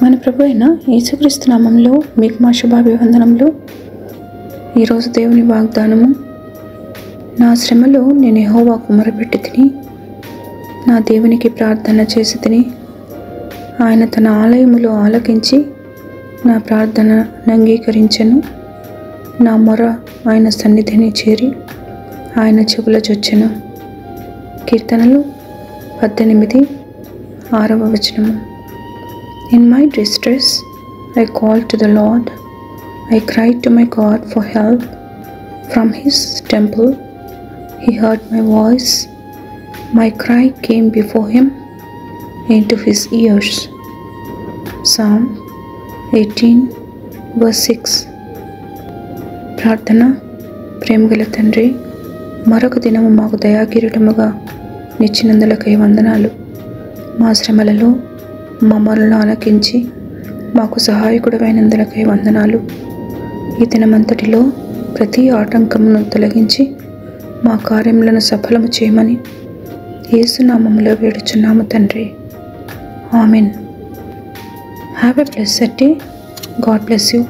మన ప్రభు అయిన యేసుక్రీస్తు నామంలో మీకు మా శుభాభివందనములు. ఈరోజు దేవుని వాగ్దానము. నా శ్రమలో నేను యెహోవాకు మొరపెట్టి తిని, నా దేవునికి ప్రార్థన చేసి తిని, ఆయన తన ఆలయములో ఆలకించి నా ప్రార్థన అంగీకరించెను. నా మొర ఆయన సన్నిధిని చేరి ఆయన చెవుల చొచ్చెను. కీర్తనలు 18:6. In my distress, I called to the Lord. I cried to my God for help. From His temple, He heard my voice. My cry came before Him into His ears. Psalm 18:6. ప్రార్థన. ప్రేమగల తండ్రి, మరొక దినము మాకు దయాకిరీటముగా నిచ్చినందులకై వందనాలు. మా శ్రమలలో మమ్మల్ని ఆలకించి మాకు సహాయకుడైనందులకై వందనాలు. ఈ దినమంతటిలో ప్రతి ఆటంకమును తొలగించి మా కార్యములను సఫలము చేయమని యేసు నామములో వేడుచున్నాము తండ్రి. Amen. Have a blessed day. God bless you.